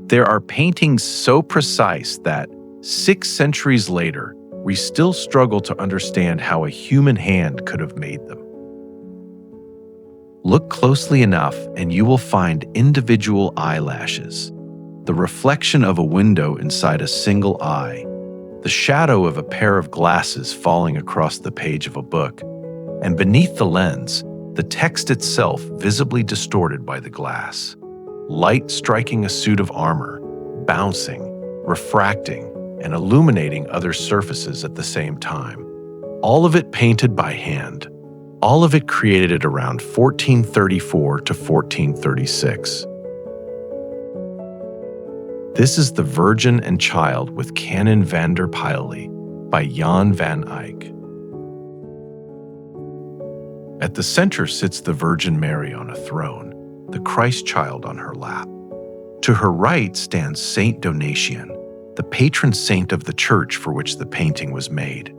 There are paintings so precise that, 6 centuries later, we still struggle to understand how a human hand could have made them. Look closely enough and you will find individual eyelashes, the reflection of a window inside a single eye, the shadow of a pair of glasses falling across the page of a book, and beneath the lens, the text itself visibly distorted by the glass. Light striking a suit of armor, bouncing, refracting, and illuminating other surfaces at the same time. All of it painted by hand. All of it created at around 1434 to 1436. This is The Virgin and Child with Canon van der Paele by Jan van Eyck. At the center sits the Virgin Mary on a throne, the Christ child on her lap. To her right stands Saint Donatian, the patron saint of the church for which the painting was made.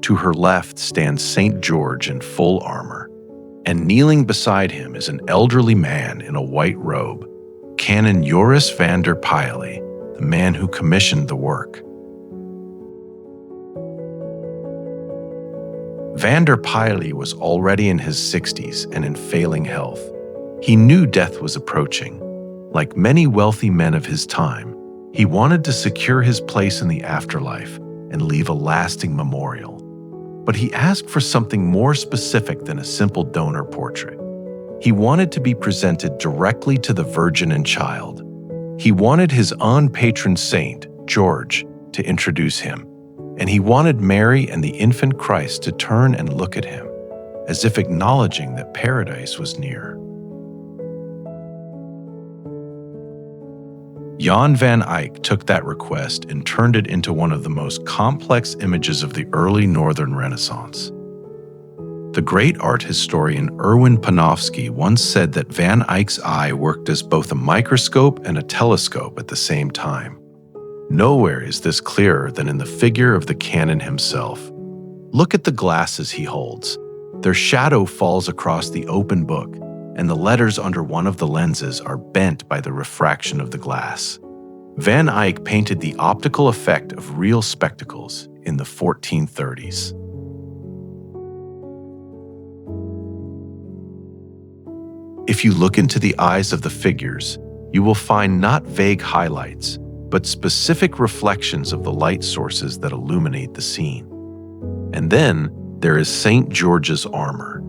To her left stands Saint George in full armor, and kneeling beside him is an elderly man in a white robe, Canon Jan van der Paele, the man who commissioned the work. Van der Paele was already in his 60s and in failing health. He knew death was approaching. Like many wealthy men of his time, he wanted to secure his place in the afterlife and leave a lasting memorial. But he asked for something more specific than a simple donor portrait. He wanted to be presented directly to the Virgin and Child. He wanted his own patron saint, George, to introduce him, and he wanted Mary and the infant Christ to turn and look at him, as if acknowledging that paradise was near. Jan van Eyck took that request and turned it into one of the most complex images of the early Northern Renaissance. The great art historian Erwin Panofsky once said that Van Eyck's eye worked as both a microscope and a telescope at the same time. Nowhere is this clearer than in the figure of the Canon himself. Look at the glasses he holds. Their shadow falls across the open book, and the letters under one of the lenses are bent by the refraction of the glass. Van Eyck painted the optical effect of real spectacles in the 1430s. If you look into the eyes of the figures, you will find not vague highlights, but specific reflections of the light sources that illuminate the scene. And then there is St. George's armor.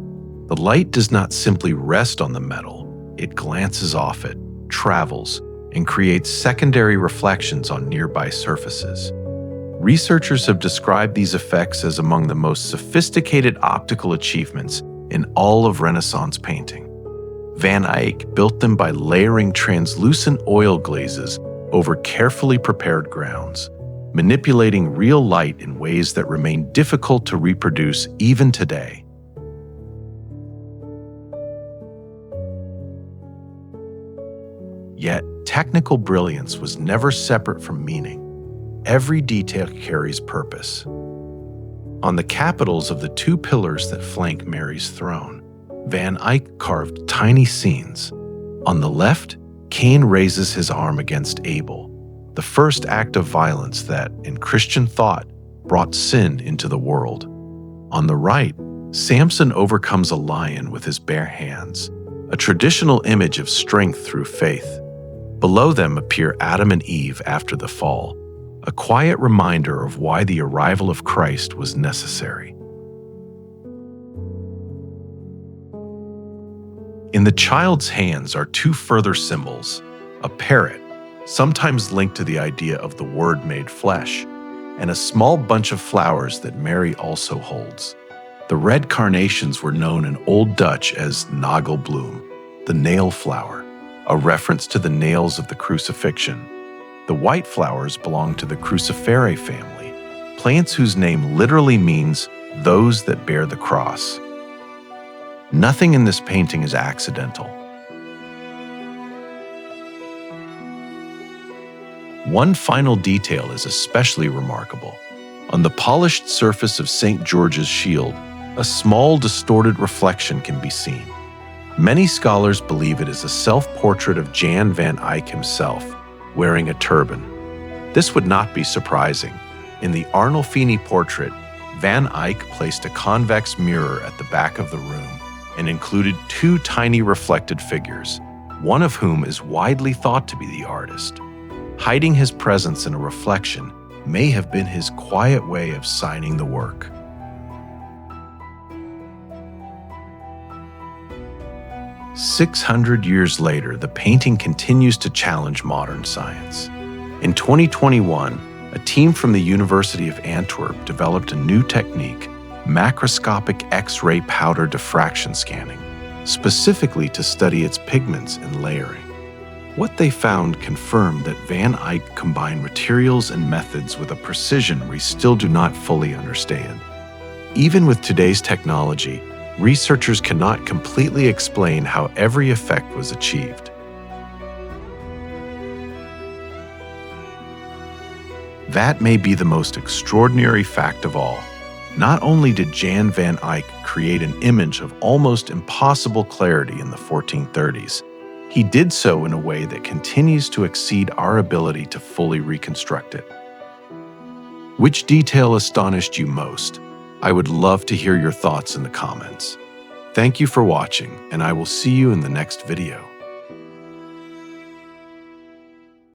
The light does not simply rest on the metal, it glances off it, travels, and creates secondary reflections on nearby surfaces. Researchers have described these effects as among the most sophisticated optical achievements in all of Renaissance painting. Van Eyck built them by layering translucent oil glazes over carefully prepared grounds, manipulating real light in ways that remain difficult to reproduce even today. Yet, technical brilliance was never separate from meaning. Every detail carries purpose. On the capitals of the 2 pillars that flank Mary's throne, Van Eyck carved tiny scenes. On the left, Cain raises his arm against Abel, the first act of violence that, in Christian thought, brought sin into the world. On the right, Samson overcomes a lion with his bare hands, a traditional image of strength through faith. Below them appear Adam and Eve after the fall, a quiet reminder of why the arrival of Christ was necessary. In the child's hands are 2 further symbols, a parrot, sometimes linked to the idea of the Word made flesh, and a small bunch of flowers that Mary also holds. The red carnations were known in Old Dutch as nagelbloem, the nail flower, a reference to the nails of the crucifixion. The white flowers belong to the Cruciferae family, plants whose name literally means those that bear the cross. Nothing in this painting is accidental. One final detail is especially remarkable. On the polished surface of St. George's shield, a small distorted reflection can be seen. Many scholars believe it is a self-portrait of Jan van Eyck himself, wearing a turban. This would not be surprising. In the Arnolfini portrait, Van Eyck placed a convex mirror at the back of the room and included two tiny reflected figures, one of whom is widely thought to be the artist. Hiding his presence in a reflection may have been his quiet way of signing the work. "600 years later, the painting continues to challenge modern science. In 2021, a team from the University of Antwerp developed a new technique, macroscopic X-ray powder diffraction scanning, specifically to study its pigments and layering. What they found confirmed that Van Eyck combined materials and methods with a precision we still do not fully understand. Even with today's technology, researchers cannot completely explain how every effect was achieved. That may be the most extraordinary fact of all. Not only did Jan van Eyck create an image of almost impossible clarity in the 1430s, he did so in a way that continues to exceed our ability to fully reconstruct it. Which detail astonished you most? I would love to hear your thoughts in the comments. Thank you for watching, and I will see you in the next video.